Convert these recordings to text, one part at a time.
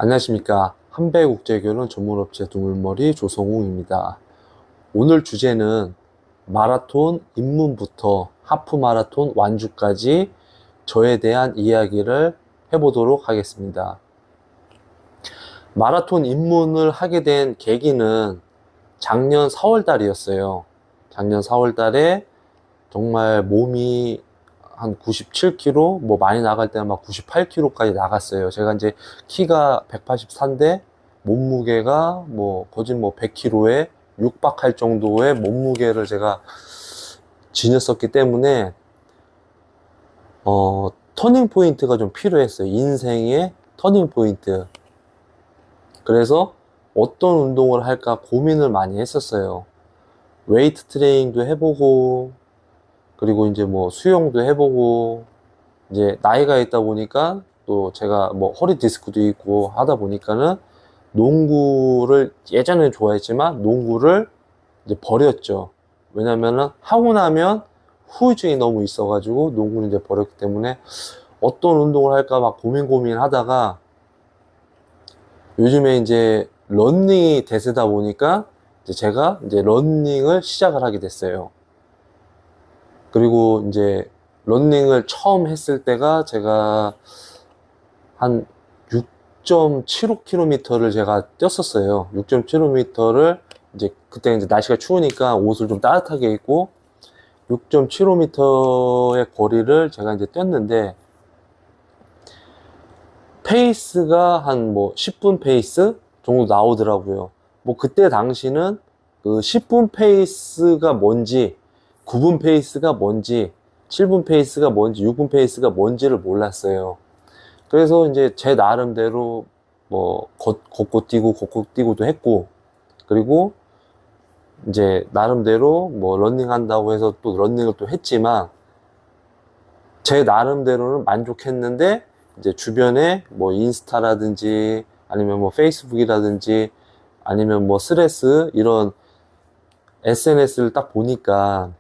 안녕하십니까. 한배국제결혼 전문업체 두물머리 조성웅입니다. 오늘 주제는 마라톤 입문부터 하프 마라톤 완주까지 저에 대한 이야기를 해보도록 하겠습니다. 마라톤 입문을 하게 된 계기는 작년 4월 달이었어요. 작년 4월 달에 정말 몸이 한 97kg, 뭐 많이 나갈 때는 막 98kg까지 나갔어요. 제가 이제 키가 184인데 몸무게가 뭐 거진 뭐 100kg에 육박할 정도의 몸무게를 제가 지녔었기 때문에 터닝 포인트가 좀 필요했어요. 인생의 터닝 포인트. 그래서 어떤 운동을 할까 고민을 많이 했었어요. 웨이트 트레이닝도 해보고, 그리고 이제 뭐 수영도 해보고, 이제 나이가 있다 보니까 또 제가 뭐 허리 디스크도 있고 하다 보니까는 농구를 예전에는 좋아했지만 농구를 이제 버렸죠. 왜냐면은 하고 나면 후유증이 너무 있어가지고 농구를 이제 버렸기 때문에 어떤 운동을 할까 막 고민 하다가 요즘에 이제 러닝이 대세다 보니까 이제 제가 이제 러닝을 시작을 하게 됐어요. 그리고 이제 러닝을 처음 했을 때가 제가 한 6.75km를 제가 뛰었었어요. 6.75km를 이제 그때 이제 날씨가 추우니까 옷을 좀 따뜻하게 입고 6.75km의 거리를 제가 이제 뛰었는데 페이스가 한 뭐 10분 페이스 정도 나오더라고요. 뭐 그때 당시는 그 10분 페이스가 뭔지 9분 페이스가 뭔지 7분 페이스가 뭔지 6분 페이스가 뭔지를 몰랐어요. 그래서 이제 제 나름대로 뭐 걷고 뛰고도 했고, 그리고 이제 나름대로 뭐 러닝 한다고 해서 또 러닝을 또 했지만 제 나름대로는 만족했는데 이제 주변에 뭐 인스타라든지 아니면 뭐 페이스북이라든지 아니면 뭐 스레스 이런 SNS를 딱 보니까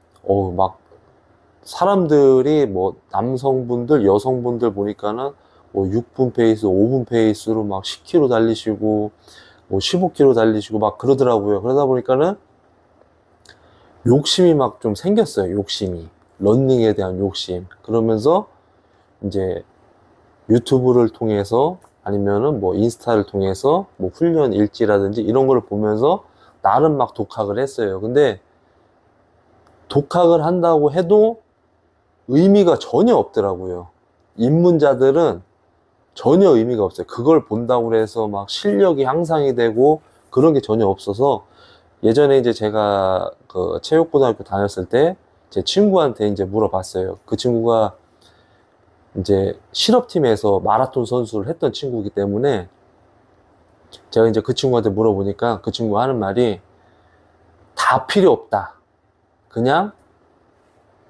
막 사람들이 뭐 남성분들 여성분들 보니까는 뭐 6분 페이스 5분 페이스로 막 10km 달리시고 뭐 15km 달리시고 막 그러더라고요. 그러다 보니까는 욕심이 막 좀 생겼어요. 욕심이, 러닝에 대한 욕심. 그러면서 이제 유튜브를 통해서 아니면은 뭐 인스타를 통해서 뭐 훈련 일지라든지 이런 걸 보면서 나름 막 독학을 했어요. 근데 독학을 한다고 해도 의미가 전혀 없더라고요. 입문자들은 전혀 의미가 없어요. 그걸 본다고 해서 막 실력이 향상이 되고 그런 게 전혀 없어서 예전에 이제 제가 그 체육고등학교 다녔을 때 제 친구한테 이제 물어봤어요. 그 친구가 이제 실업팀에서 마라톤 선수를 했던 친구이기 때문에 제가 이제 그 친구한테 물어보니까 그 친구가 하는 말이 다 필요 없다. 그냥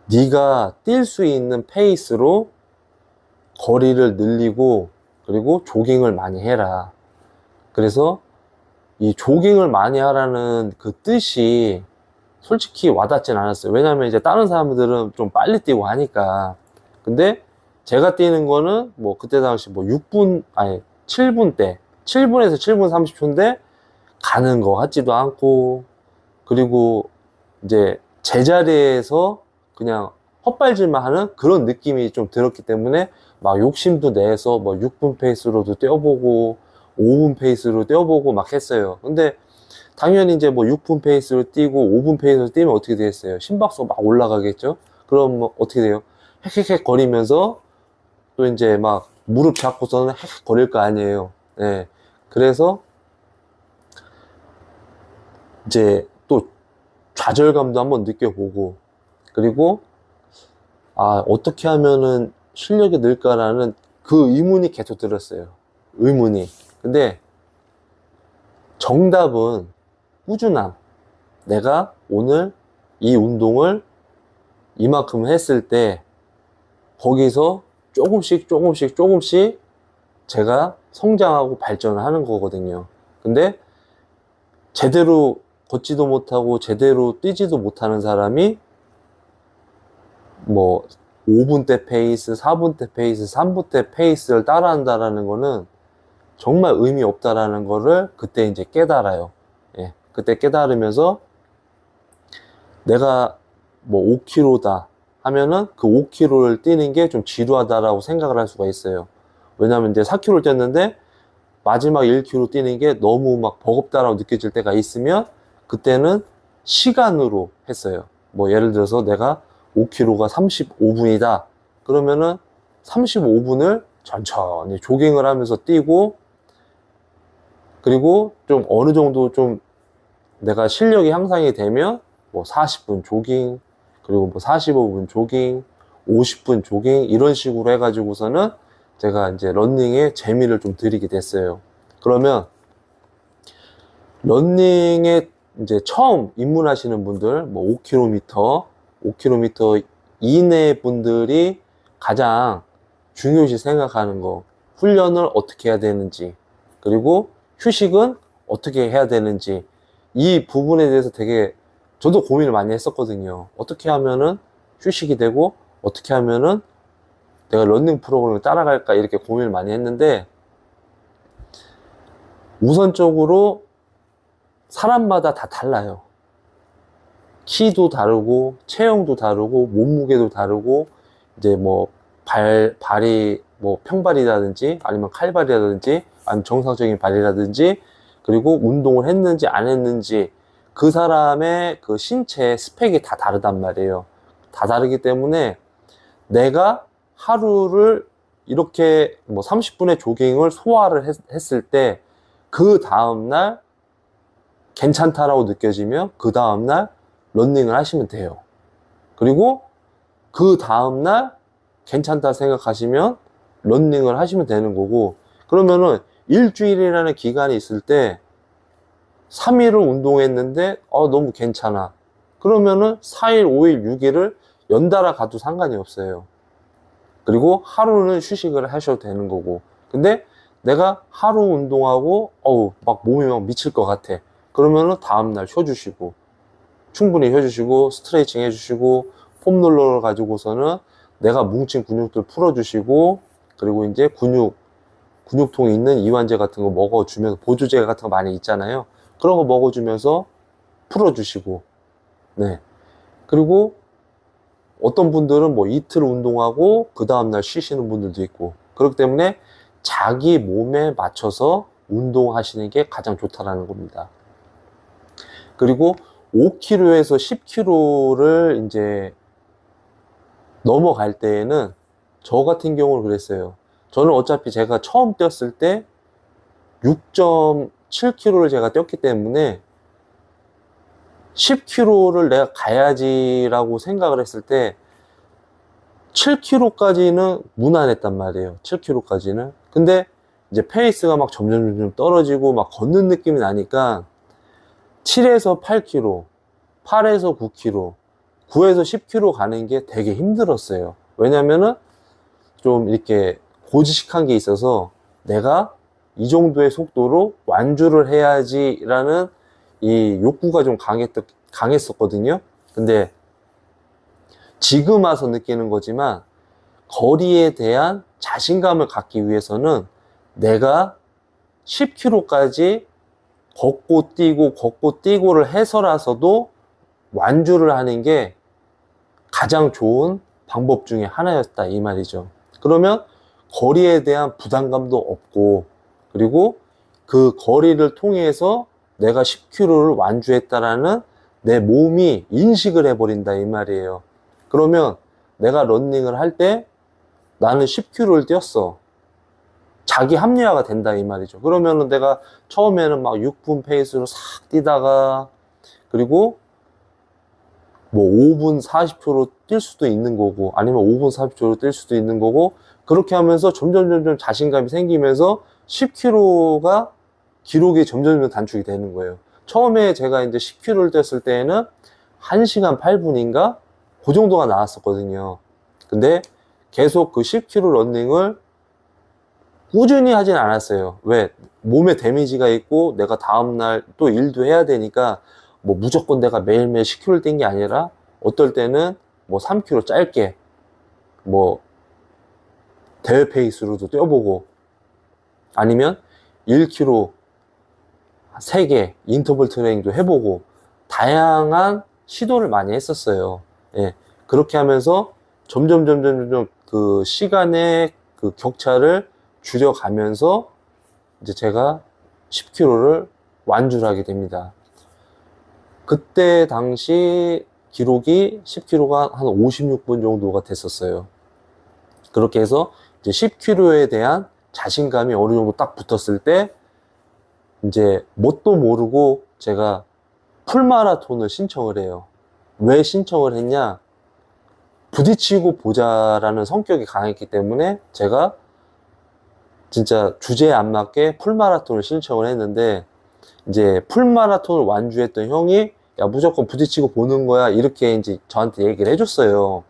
네가 뛸 수 있는 페이스로 거리를 늘리고 그리고 조깅을 많이 해라. 그래서 이 조깅을 많이 하라는 그 뜻이 솔직히 와닿진 않았어요. 왜냐면 이제 다른 사람들은 좀 빨리 뛰고 하니까. 근데 제가 뛰는 거는 뭐 그때 당시 뭐 6분, 아니 7분대, 7분에서 7분 30초인데 가는 거 같지도 않고, 그리고 이제 제자리에서 그냥 헛발질만 하는 그런 느낌이 좀 들었기 때문에 막 욕심도 내서 뭐 6분 페이스로도 뛰어보고 5분 페이스로 뛰어보고 막 했어요. 근데 당연히 이제 뭐 6분 페이스로 뛰고 5분 페이스로 뛰면 어떻게 되겠어요? 심박수 막 올라가겠죠? 그럼 뭐 어떻게 돼요? 헥헥헥 거리면서 또 이제 막 무릎 잡고서는 헥헥 거릴 거 아니에요. 네. 그래서 이제 또 좌절감도 한번 느껴보고, 그리고 어떻게 하면은 실력이 늘까라는 그 의문이 계속 들었어요. 의문이. 근데 정답은 꾸준함. 내가 오늘 이 운동을 이만큼 했을 때 거기서 조금씩 제가 성장하고 발전을 하는 거거든요. 근데 제대로 걷지도 못하고 제대로 뛰지도 못하는 사람이 뭐 5분대 페이스, 4분대 페이스, 3분대 페이스를 따라한다라는 거는 정말 의미 없다라는 거를 그때 이제 깨달아요. 예, 그때 깨달으면서 내가 뭐 5km다 하면은 그 5km를 뛰는 게 좀 지루하다라고 생각을 할 수가 있어요. 왜냐면 이제 4km를 뛰었는데 마지막 1km 뛰는 게 너무 막 버겁다라고 느껴질 때가 있으면 그때는 시간으로 했어요. 뭐 예를 들어서 내가 5km가 35분이다. 그러면은 35분을 천천히 조깅을 하면서 뛰고, 그리고 좀 어느 정도 좀 내가 실력이 향상이 되면 뭐 40분 조깅, 그리고 뭐 45분 조깅, 50분 조깅 이런 식으로 해가지고서는 제가 이제 러닝에 재미를 좀 들이게 됐어요. 그러면 러닝에 이제 처음 입문하시는 분들, 뭐 5km 이내 분들이 가장 중요시 생각하는 거, 훈련을 어떻게 해야 되는지, 그리고 휴식은 어떻게 해야 되는지, 이 부분에 대해서 되게 저도 고민을 많이 했었거든요. 어떻게 하면은 휴식이 되고, 어떻게 하면은 내가 러닝 프로그램을 따라갈까, 이렇게 고민을 많이 했는데, 우선적으로 사람마다 다 달라요. 키도 다르고, 체형도 다르고, 몸무게도 다르고, 이제 뭐, 발이 뭐 평발이라든지, 아니면 칼발이라든지, 아니면 정상적인 발이라든지, 그리고 운동을 했는지 안 했는지, 그 사람의 그 신체 스펙이 다 다르단 말이에요. 다 다르기 때문에 내가 하루를 이렇게 뭐 30분의 조깅을 소화를 했을 때, 그 다음날 괜찮다라고 느껴지면 그 다음날 러닝을 하시면 돼요. 그리고 그 다음날 괜찮다 생각하시면 러닝을 하시면 되는 거고, 그러면은 일주일이라는 기간이 있을 때 3일을 운동했는데 너무 괜찮아. 그러면은 4일, 5일, 6일을 연달아 가도 상관이 없어요. 그리고 하루는 휴식을 하셔도 되는 거고. 근데 내가 하루 운동하고 막 몸이 막 미칠 것 같아. 그러면은 다음날 쉬어주시고, 충분히 쉬어주시고, 스트레칭 해주시고, 폼롤러를 가지고서는 내가 뭉친 근육들 풀어주시고, 그리고 이제 근육통이 있는 이완제 같은 거 먹어주면서, 보조제 같은 거 많이 있잖아요. 그런 거 먹어주면서 풀어주시고, 네. 그리고 어떤 분들은 뭐 이틀 운동하고 그 다음날 쉬시는 분들도 있고, 그렇기 때문에 자기 몸에 맞춰서 운동하시는 게 가장 좋다라는 겁니다. 그리고 5km에서 10km를 이제 넘어갈 때에는 저 같은 경우는 그랬어요. 저는 어차피 제가 처음 뛰었을 때 6.7km를 제가 뛰었기 때문에 10km를 내가 가야지라고 생각을 했을 때 7km까지는 무난했단 말이에요. 7km까지는. 근데 이제 페이스가 막 점점 떨어지고 막 걷는 느낌이 나니까 7에서 8km, 8에서 9km, 9에서 10km 가는 게 되게 힘들었어요. 왜냐면은 좀 이렇게 고지식한 게 있어서 내가 이 정도의 속도로 완주를 해야지라는 이 욕구가 좀 강했었거든요. 근데 지금 와서 느끼는 거지만 거리에 대한 자신감을 갖기 위해서는 내가 10km까지 걷고 뛰고를 해서라서도 완주를 하는 게 가장 좋은 방법 중에 하나였다, 이 말이죠. 그러면 거리에 대한 부담감도 없고, 그리고 그 거리를 통해서 내가 10km를 완주했다라는 내 몸이 인식을 해버린다, 이 말이에요. 그러면 내가 러닝을 할 때 나는 10km를 뛰었어. 자기 합리화가 된다, 이 말이죠. 그러면은 내가 처음에는 막 6분 페이스로 싹 뛰다가, 그리고 뭐 5분 40초로 뛸 수도 있는 거고, 아니면 5분 40초로 뛸 수도 있는 거고, 그렇게 하면서 점점 자신감이 생기면서 10km가 기록이 점점 단축이 되는 거예요. 처음에 제가 이제 10km를 뛰었을 때에는 1시간 8분인가? 그 정도가 나왔었거든요. 근데 계속 그 10km 러닝을 꾸준히 하진 않았어요. 왜? 몸에 데미지가 있고 내가 다음날 또 일도 해야 되니까 뭐 무조건 내가 매일매일 10km를 뛴 게 아니라 어떨 때는 뭐 3km 짧게 뭐 대회 페이스로도 뛰어보고, 아니면 1km 3개 인터벌 트레이닝도 해보고 다양한 시도를 많이 했었어요. 예, 그렇게 하면서 점점 그 시간의 그 격차를 줄여가면서 이제 제가 10km를 완주를 하게 됩니다. 그때 당시 기록이 10km가 한 56분 정도가 됐었어요. 그렇게 해서 이제 10km에 대한 자신감이 어느 정도 딱 붙었을 때 이제 뭣도 모르고 제가 풀마라톤을 신청을 해요. 왜 신청을 했냐? 부딪히고 보자라는 성격이 강했기 때문에 제가 진짜 주제에 안 맞게 풀마라톤을 신청을 했는데, 이제 풀마라톤을 완주했던 형이 야 무조건 부딪히고 보는 거야 이렇게 이제 저한테 얘기를 해줬어요.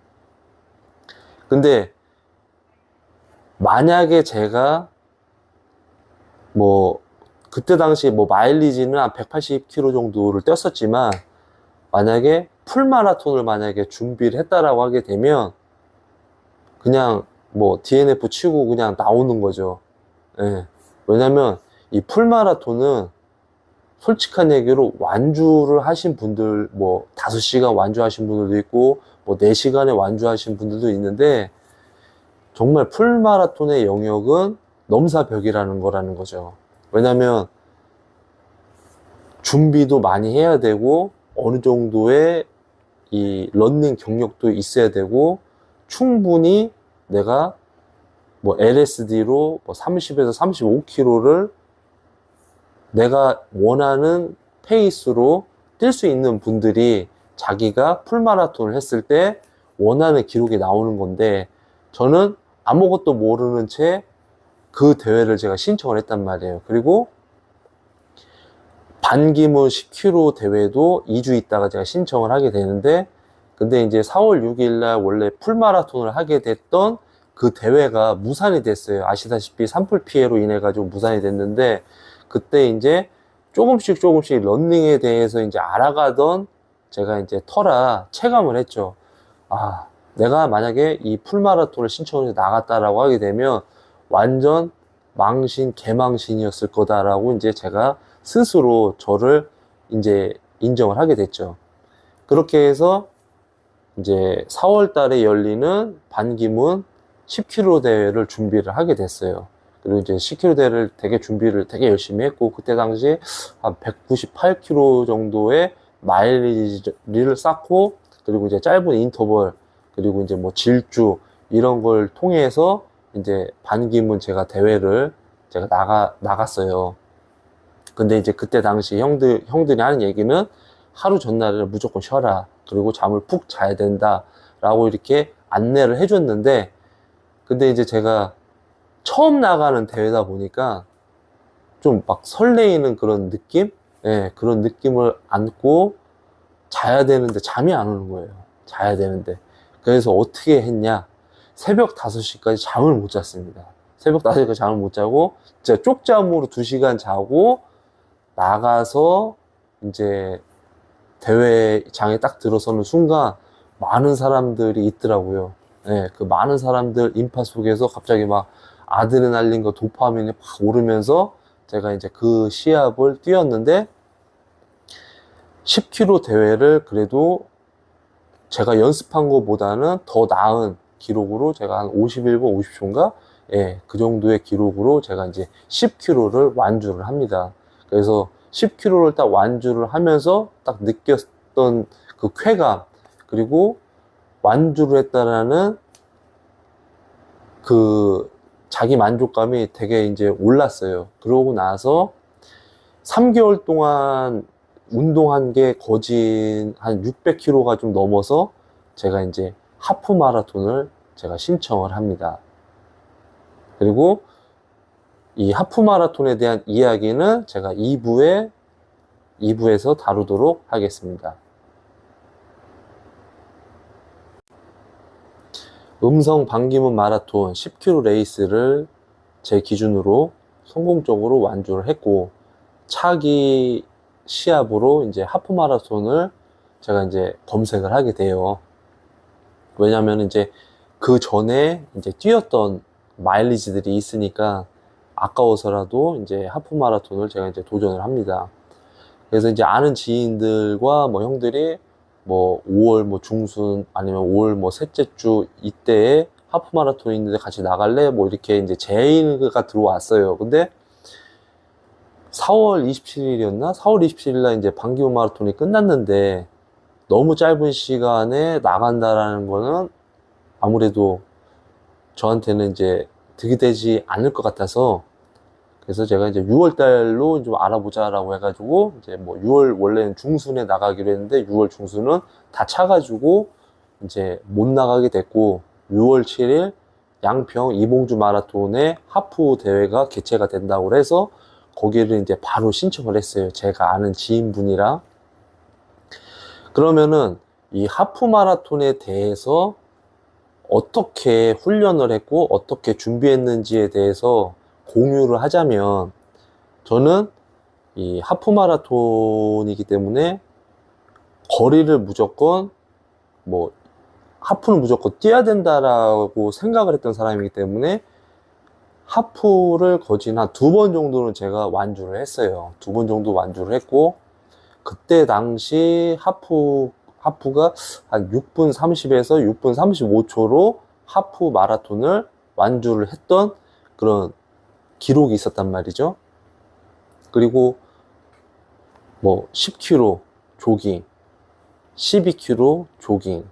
근데 만약에 제가 뭐 그때 당시 뭐 마일리지는 한 180km 정도를 뛰었었지만, 만약에 풀마라톤을 만약에 준비를 했다라고 하게 되면 그냥 뭐 DNF 치고 그냥 나오는 거죠. 예. 왜냐면 이 풀마라톤은 솔직한 얘기로 완주를 하신 분들, 뭐 5시간 완주하신 분들도 있고 뭐 4시간에 완주하신 분들도 있는데, 정말 풀마라톤의 영역은 넘사벽이라는 거라는 거죠. 왜냐면 준비도 많이 해야 되고 어느 정도의 이 런닝 경력도 있어야 되고, 충분히 내가 뭐 LSD로 뭐 30에서 35km를 내가 원하는 페이스로 뛸 수 있는 분들이 자기가 풀마라톤을 했을 때 원하는 기록이 나오는 건데, 저는 아무것도 모르는 채 그 대회를 제가 신청을 했단 말이에요. 그리고 반기문 10km 대회도 2주 있다가 제가 신청을 하게 되는데, 근데 이제 4월 6일 날 원래 풀마라톤을 하게 됐던 그 대회가 무산이 됐어요. 아시다시피 산불 피해로 인해 가지고 무산이 됐는데, 그때 이제 조금씩 런닝에 대해서 이제 알아가던 제가 이제 터라 체감을 했죠. 아, 내가 만약에 이 풀마라톤을 신청해서 나갔다라고 하게 되면 완전 망신, 개망신이었을 거다라고 이제 제가 스스로 저를 이제 인정을 하게 됐죠. 그렇게 해서 이제 4월 달에 열리는 반기문 10km 대회를 준비를 하게 됐어요. 그리고 이제 10km 대회를 준비를 되게 열심히 했고, 그때 당시 한 198km 정도의 마일리지를 쌓고, 그리고 이제 짧은 인터벌, 그리고 이제 뭐 질주, 이런 걸 통해서 이제 반기문 제가 대회를 제가 나갔어요. 근데 이제 그때 당시 형들이 하는 얘기는 하루 전날에 무조건 쉬어라. 그리고 잠을 푹 자야 된다. 라고 이렇게 안내를 해줬는데, 근데 이제 제가 처음 나가는 대회다 보니까 좀 막 설레이는 그런 느낌? 예, 그런 느낌을 안고 자야 되는데 잠이 안 오는 거예요. 자야 되는데. 그래서 어떻게 했냐? 새벽 5시까지 잠을 못 잤습니다. 새벽 5시까지 잠을 못 자고, 진짜 쪽잠으로 2시간 자고, 나가서 이제 대회장에 딱 들어서는 순간 많은 사람들이 있더라고요. 예, 그 많은 사람들 인파 속에서 갑자기 막 아드레날린과 도파민이 막 오르면서 제가 이제 그 시합을 뛰었는데, 10km 대회를 그래도 제가 연습한 것보다는 더 나은 기록으로 제가 한 51분 50초인가? 예, 그 정도의 기록으로 제가 이제 10km를 완주를 합니다. 그래서 10km를 딱 완주를 하면서 딱 느꼈던 그 쾌감, 그리고 완주를 했다라는 그 자기 만족감이 되게 이제 올랐어요. 그러고 나서 3개월 동안 운동한 게 거진 한 600km가 좀 넘어서 제가 이제 하프 마라톤을 제가 신청을 합니다. 그리고 이 하프 마라톤에 대한 이야기는 제가 2부에서 다루도록 하겠습니다. 음성 반기문 마라톤 10km 레이스를 제 기준으로 성공적으로 완주를 했고, 차기 시합으로 이제 하프 마라톤을 제가 이제 검색을 하게 돼요. 왜냐면 이제 그 전에 이제 뛰었던 마일리지들이 있으니까, 아까워서라도 이제 하프 마라톤을 제가 이제 도전을 합니다. 그래서 이제 아는 지인들과 뭐 형들이 뭐 5월 뭐 중순 아니면 5월 뭐 셋째 주 이때에 하프 마라톤 있는데 같이 나갈래? 뭐 이렇게 이제 제의가 들어왔어요. 근데 4월 27일이었나? 4월 27일 날 이제 반기문 마라톤이 끝났는데 너무 짧은 시간에 나간다라는 거는 아무래도 저한테는 이제 득이 되지 않을 것 같아서, 그래서 제가 이제 6월 달로 좀 알아보자라고 해가지고 이제 뭐 6월 원래는 중순에 나가기로 했는데 6월 중순은 다 차가지고 이제 못 나가게 됐고, 6월 7일 양평 이봉주 마라톤의 하프 대회가 개최가 된다고 해서 거기를 이제 바로 신청을 했어요. 제가 아는 지인분이랑. 그러면은 이 하프 마라톤에 대해서 어떻게 훈련을 했고 어떻게 준비했는지에 대해서 공유를 하자면, 저는 이 하프 마라톤이기 때문에 거리를 무조건 뭐 하프는 무조건 뛰어야 된다라고 생각을 했던 사람이기 때문에 하프를 거진 한 2번 정도는 제가 완주를 했어요. 2번 정도 완주를 했고, 그때 당시 하프가 한 6분 30에서 6분 35초로 하프 마라톤을 완주를 했던 그런 기록이 있었단 말이죠. 그리고 뭐 10km 조깅, 12km 조깅,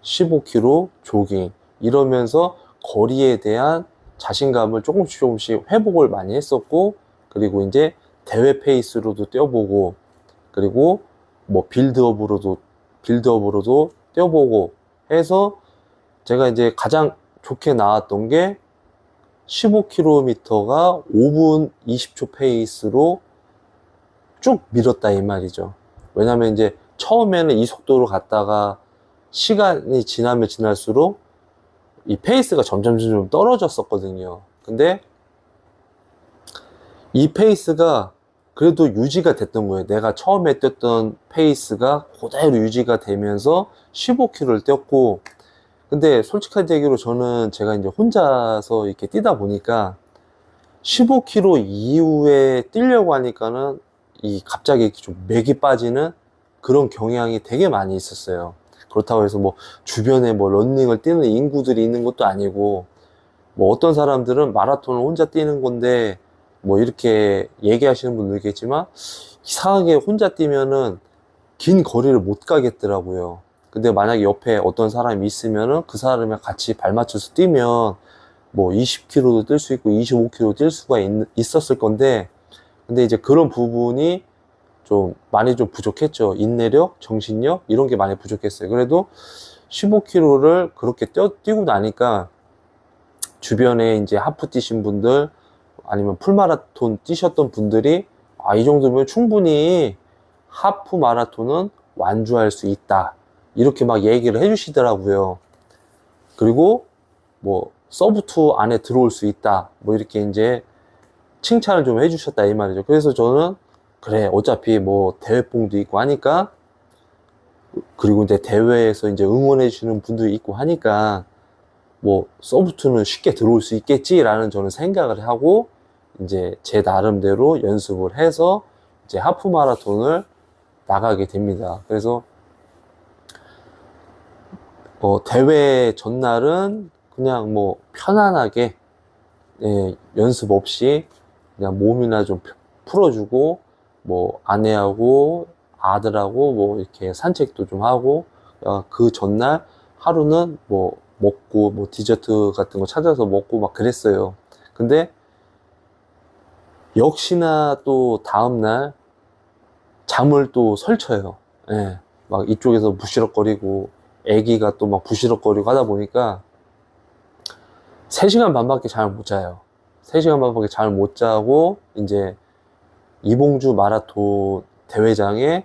15km 조깅 이러면서 거리에 대한 자신감을 조금씩 회복을 많이 했었고, 그리고 이제 대회 페이스로도 뛰어보고, 그리고 뭐 빌드업으로도 뛰어보고 해서 제가 이제 가장 좋게 나왔던 게 15km가 5분 20초 페이스로 쭉 밀었다 이 말이죠. 왜냐면 이제 처음에는 이 속도로 갔다가 시간이 지나면 지날수록 이 페이스가 점점 떨어졌었거든요. 근데 이 페이스가 그래도 유지가 됐던 거예요. 내가 처음에 뛰었던 페이스가 그대로 유지가 되면서 15km를 뛰었고, 근데 솔직한 얘기로 저는 제가 이제 혼자서 이렇게 뛰다 보니까 15km 이후에 뛰려고 하니까는 이 갑자기 좀 맥이 빠지는 그런 경향이 되게 많이 있었어요. 그렇다고 해서 뭐 주변에 뭐 런닝을 뛰는 인구들이 있는 것도 아니고, 뭐 어떤 사람들은 마라톤을 혼자 뛰는 건데 뭐 이렇게 얘기하시는 분도 있겠지만, 이상하게 혼자 뛰면은 긴 거리를 못 가겠더라고요. 근데 만약에 옆에 어떤 사람이 있으면은 그 사람이랑 같이 발 맞춰서 뛰면 뭐 20km도 뛸 수 있고 25km도 뛸 수가 있었을 건데, 근데 이제 그런 부분이 좀 많이 좀 부족했죠. 인내력, 정신력 이런 게 많이 부족했어요. 그래도 15km를 그렇게 뛰고 나니까 주변에 이제 하프 뛰신 분들 아니면 풀마라톤 뛰셨던 분들이 이 정도면 충분히 하프 마라톤은 완주할 수 있다 이렇게 막 얘기를 해주시더라고요. 그리고 뭐 서브2 안에 들어올 수 있다 뭐 이렇게 이제 칭찬을 좀 해주셨다 이 말이죠. 그래서 저는 그래 어차피 뭐 대회뽕도 있고 하니까, 그리고 이제 대회에서 이제 응원해 주시는 분도 있고 하니까 뭐 서브2는 쉽게 들어올 수 있겠지라는 저는 생각을 하고 이제 제 나름대로 연습을 해서 이제 하프 마라톤을 나가게 됩니다. 그래서 대회 전날은 그냥 뭐 편안하게 연습 없이 그냥 몸이나 좀 풀어주고 뭐 아내하고 아들하고 뭐 이렇게 산책도 좀 하고, 그 전날 하루는 뭐 먹고 뭐 디저트 같은 거 찾아서 먹고 막 그랬어요. 근데 역시나 또 다음날 잠을 또 설쳐요. 예, 막 이쪽에서 부시럭거리고 애기가 또 막 부시럭거리고 하다 보니까 3시간 반밖에 잠을 못 자요. 3시간 반밖에 잠을 못 자고 이제 이봉주 마라톤 대회장에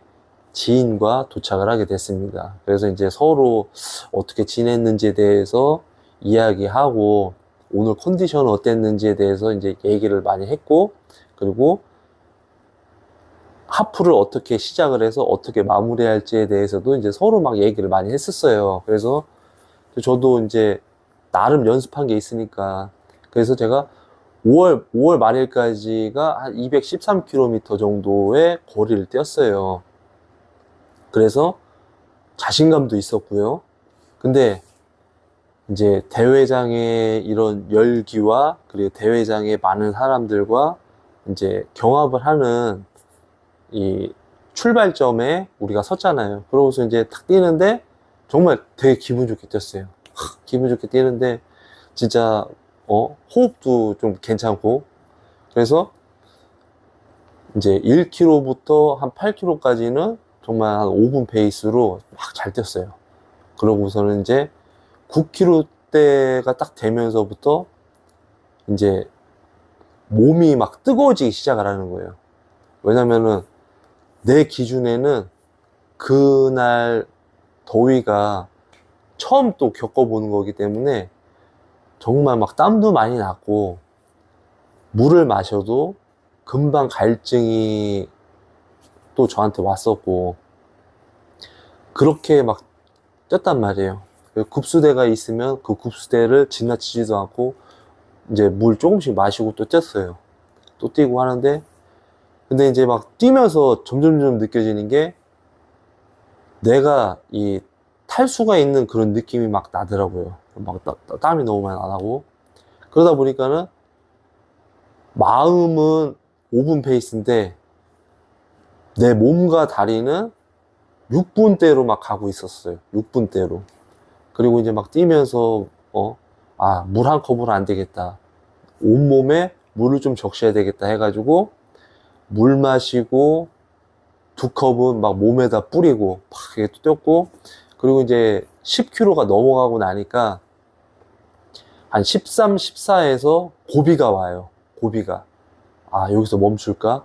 지인과 도착을 하게 됐습니다. 그래서 이제 서로 어떻게 지냈는지에 대해서 이야기하고 오늘 컨디션은 어땠는지에 대해서 이제 얘기를 많이 했고, 그리고 하프를 어떻게 시작을 해서 어떻게 마무리할지에 대해서도 이제 서로 막 얘기를 많이 했었어요. 그래서 저도 이제 나름 연습한 게 있으니까, 그래서 제가 5월 말일까지가 한 213km 정도의 거리를 뛰었어요. 그래서 자신감도 있었고요. 근데 이제 대회장의 이런 열기와 그리고 대회장의 많은 사람들과 이제 경합을 하는 이 출발점에 우리가 섰잖아요. 그러고서 이제 탁 뛰는데 정말 되게 기분 좋게 뛰었어요. 기분 좋게 뛰는데 진짜 호흡도 좀 괜찮고, 그래서 이제 1km부터 한 8km까지는 정말 한 5분 페이스로 막 잘 뛰었어요. 그러고서는 이제 9km대가 딱 되면서부터 이제 몸이 막 뜨거워지기 시작을 하는 거예요. 왜냐면은 내 기준에는 그날 더위가 처음 또 겪어보는 거기 때문에 정말 막 땀도 많이 났고, 물을 마셔도 금방 갈증이 또 저한테 왔었고, 그렇게 막 뛰었단 말이에요. 급수대가 있으면 그 급수대를 지나치지도 않고 이제 물 조금씩 마시고 또 뛰었어요. 또 뛰고 하는데, 근데 이제 막 뛰면서 점점점 느껴지는 게 내가 이 탈수가 있는 그런 느낌이 막 나더라고요. 막 땀이 너무 많이 나고, 그러다 보니까는 마음은 5분 페이스인데 내 몸과 다리는 6분대로 막 가고 있었어요. 6분대로. 그리고 이제 막 뛰면서 물 한 컵으로 안 되겠다, 온몸에 물을 좀 적셔야 되겠다 해가지고 물 마시고 2컵은 막 몸에다 뿌리고 막 이렇게 뛰었고, 그리고 이제 10km가 넘어가고 나니까 한 13, 14에서 고비가 와요. 고비가. 아, 여기서 멈출까?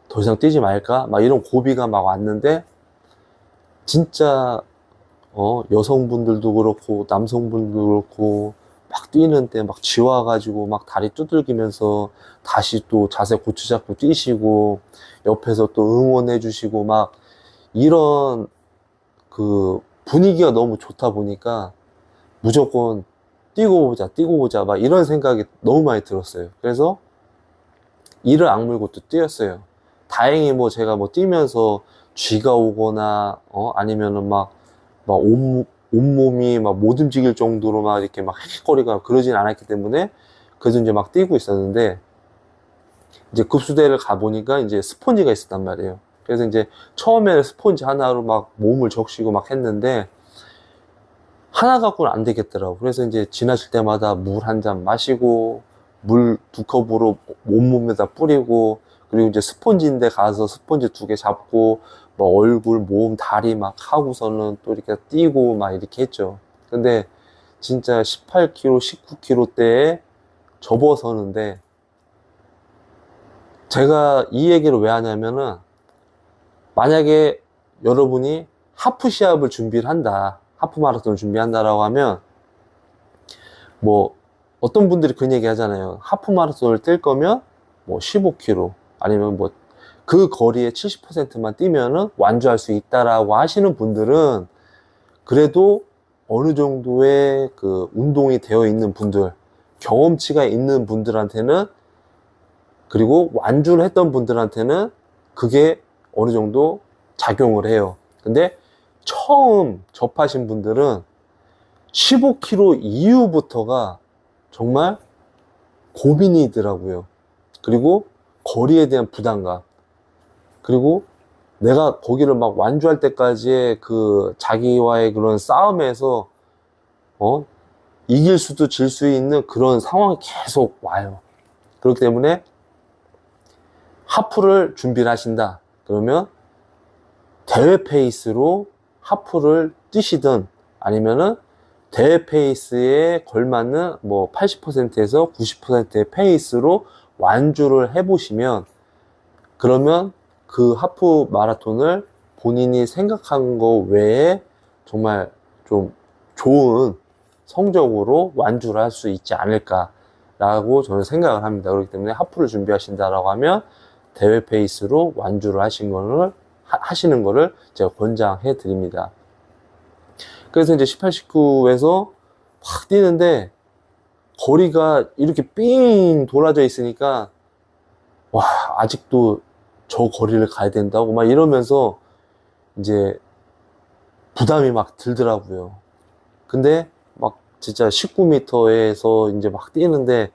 더 이상 뛰지 말까? 막 이런 고비가 막 왔는데, 진짜 여성분들도 그렇고 남성분들도 그렇고 막 뛰는데 막 지와가지고 막 다리 두들기면서 다시 또 자세 고추 잡고 뛰시고, 옆에서 또 응원해 주시고 막 이런 그 분위기가 너무 좋다 보니까 무조건 뛰고 보자 막 이런 생각이 너무 많이 들었어요. 그래서 이를 악물고 또 뛰었어요. 다행히 뭐 제가 뭐 뛰면서 쥐가 오거나 아니면은 막 온몸이 막 못 움직일 정도로 막 이렇게 막 헥헥거리거나 그러진 않았기 때문에 그래도 이제 막 뛰고 있었는데, 이제 급수대를 가보니까 이제 스펀지가 있었단 말이에요. 그래서 이제 처음에는 스펀지 하나로 막 몸을 적시고 막 했는데 하나 갖고는 안 되겠더라고. 그래서 이제 지나칠 때마다 물 한 잔 마시고 물 2컵으로 온몸에다 뿌리고, 그리고 이제 스펀지인데 가서 스펀지 2개 잡고 뭐 얼굴, 몸, 다리 막 하고서는 또 이렇게 뛰고 막 이렇게 했죠. 근데 진짜 18km, 19km대에 접어서는데, 제가 이 얘기를 왜 하냐면은 만약에 여러분이 하프 시합을 준비를 한다, 하프 마라톤을 준비한다라고 하면 뭐 어떤 분들이 그런 얘기 하잖아요. 하프 마라톤을 뛸 거면 뭐 15km 아니면 뭐 그 거리의 70%만 뛰면은 완주할 수 있다라고 하시는 분들은 그래도 어느 정도의 그 운동이 되어 있는 분들, 경험치가 있는 분들한테는, 그리고 완주를 했던 분들한테는 그게 어느 정도 작용을 해요. 근데 처음 접하신 분들은 15km 이후부터가 정말 고민이더라고요. 그리고 거리에 대한 부담감, 그리고 내가 거기를 막 완주할 때까지의 그 자기와의 그런 싸움에서 이길 수도 질 수 있는 그런 상황이 계속 와요. 그렇기 때문에 하프를 준비를 하신다 그러면 대회 페이스로 하프를 뛰시든, 아니면은 대회 페이스에 걸맞는 뭐 80%에서 90%의 페이스로 완주를 해보시면, 그러면 그 하프 마라톤을 본인이 생각한 거 외에 정말 좀 좋은 성적으로 완주를 할 수 있지 않을까라고 저는 생각을 합니다. 그렇기 때문에 하프를 준비하신다라고 하면 대회 페이스로 완주를 하시는 거를 제가 권장해 드립니다. 그래서 이제 18, 19에서 확 뛰는데 거리가 이렇게 삥 돌아져 있으니까, 와, 아직도 저 거리를 가야 된다고 막 이러면서 이제 부담이 막 들더라고요. 근데 막 진짜 19m에서 이제 막 뛰는데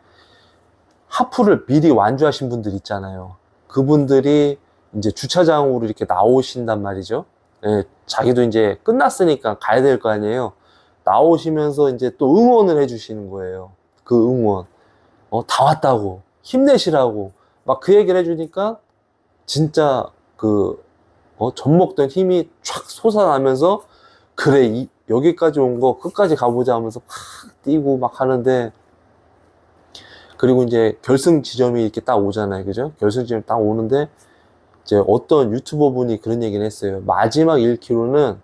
하프를 미리 완주하신 분들 있잖아요. 그분들이 이제 주차장으로 이렇게 나오신단 말이죠. 예, 자기도 이제 끝났으니까 가야 될 거 아니에요. 나오시면서 이제 또 응원을 해주시는 거예요. 그 응원. 다 왔다고. 힘내시라고. 막 그 얘기를 해주니까 진짜 그, 젖먹던 힘이 촥 솟아나면서 그래, 여기까지 온 거 끝까지 가보자 하면서 팍 뛰고 막 하는데, 그리고 이제 결승 지점이 이렇게 딱 오잖아요. 그죠? 결승 지점이 딱 오는데, 이제 어떤 유튜버 분이 그런 얘기를 했어요. 마지막 1km는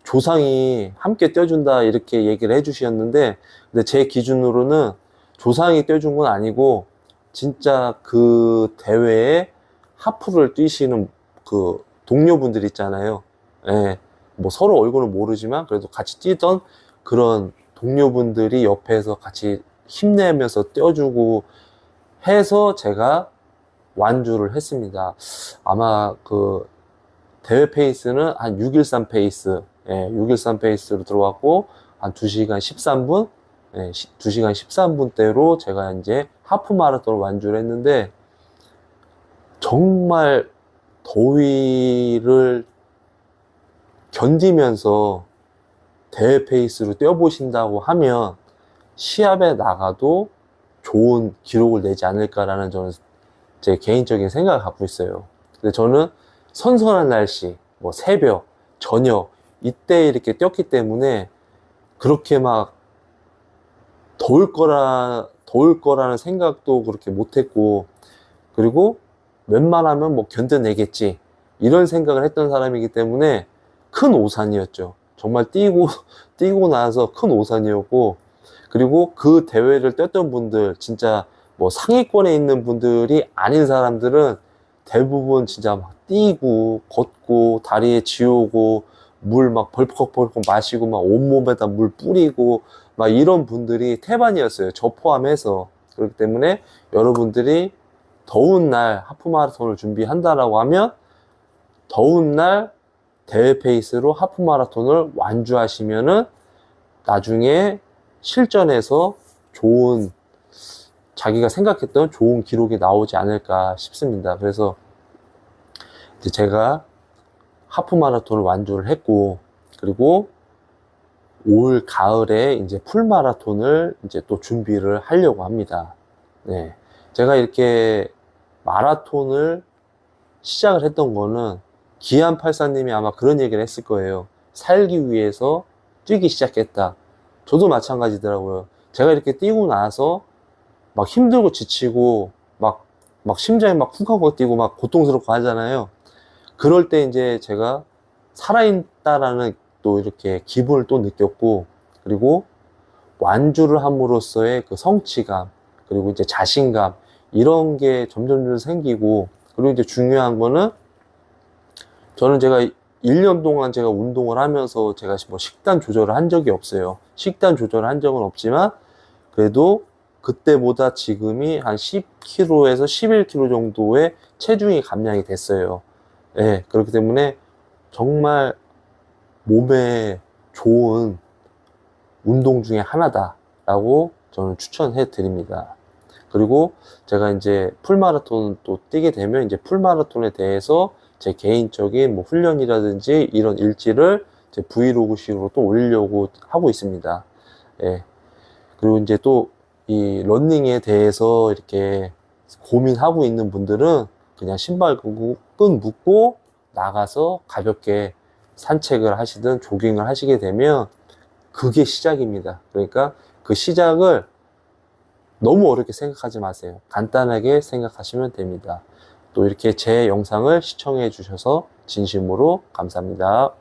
조상이 함께 뛰어준다 이렇게 얘기를 해주셨는데, 근데 제 기준으로는 조상이 뛰어준 건 아니고 진짜 그 대회에 하프를 뛰시는 그 동료분들 있잖아요. 예, 뭐 서로 얼굴은 모르지만 그래도 같이 뛰던 그런 동료분들이 옆에서 같이 힘내면서 뛰어주고 해서 제가 완주를 했습니다. 아마 그 대회 페이스는 한 613 페이스, 613 페이스로 들어왔고, 한 2시간 13분, 2시간 13분대로 제가 이제 하프 마라톤을 완주를 했는데, 정말 더위를 견디면서 대회 페이스로 뛰어보신다고 하면, 시합에 나가도 좋은 기록을 내지 않을까라는 저는 제 개인적인 생각을 갖고 있어요. 근데 저는 선선한 날씨, 뭐 새벽, 저녁, 이때 이렇게 뛰었기 때문에 그렇게 막 더울 거라는 생각도 그렇게 못했고, 그리고 웬만하면 뭐 견뎌내겠지. 이런 생각을 했던 사람이기 때문에 큰 오산이었죠. 정말 뛰고 나서 큰 오산이었고, 그리고 그 대회를 뛰었던 분들, 진짜 뭐 상위권에 있는 분들이 아닌 사람들은 대부분 진짜 막 뛰고, 걷고, 다리에 지우고, 물 막 벌컥벌컥 마시고, 막 온몸에다 물 뿌리고, 막 이런 분들이 태반이었어요. 저 포함해서. 그렇기 때문에 여러분들이 더운 날 하프마라톤을 준비한다라고 하면, 더운 날 대회 페이스로 하프마라톤을 완주하시면은 나중에 실전에서 좋은, 자기가 생각했던 좋은 기록이 나오지 않을까 싶습니다. 그래서 이제 제가 하프 마라톤을 완주를 했고, 그리고 올 가을에 이제 풀 마라톤을 이제 또 준비를 하려고 합니다. 네. 제가 이렇게 마라톤을 시작을 했던 거는 기안84님이 아마 그런 얘기를 했을 거예요. 살기 위해서 뛰기 시작했다. 저도 마찬가지더라고요. 제가 이렇게 뛰고 나서 막 힘들고 지치고 막 심장이 막 쿵하고 뛰고 막 고통스럽고 하잖아요. 그럴 때 이제 제가 살아있다라는 또 이렇게 기분을 또 느꼈고, 그리고 완주를 함으로써의 그 성취감, 그리고 이제 자신감, 이런 게 점점 생기고, 그리고 이제 중요한 거는 저는 제가 1년 동안 제가 운동을 하면서 제가 뭐 식단 조절을 한 적이 없어요. 식단 조절을 한 적은 없지만, 그래도 그때보다 지금이 한 10kg에서 11kg 정도의 체중이 감량이 됐어요. 예, 그렇기 때문에 정말 몸에 좋은 운동 중에 하나다라고 저는 추천해 드립니다. 그리고 제가 이제 풀마라톤 또 뛰게 되면 이제 풀마라톤에 대해서 제 개인적인 뭐 훈련이라든지 이런 일지를 제 브이로그식으로 또 올리려고 하고 있습니다. 예. 그리고 이제 또 이 러닝에 대해서 이렇게 고민하고 있는 분들은 그냥 신발 끈 묶고 나가서 가볍게 산책을 하시든 조깅을 하시게 되면 그게 시작입니다. 그러니까 그 시작을 너무 어렵게 생각하지 마세요. 간단하게 생각하시면 됩니다. 또 이렇게 제 영상을 시청해 주셔서 진심으로 감사합니다.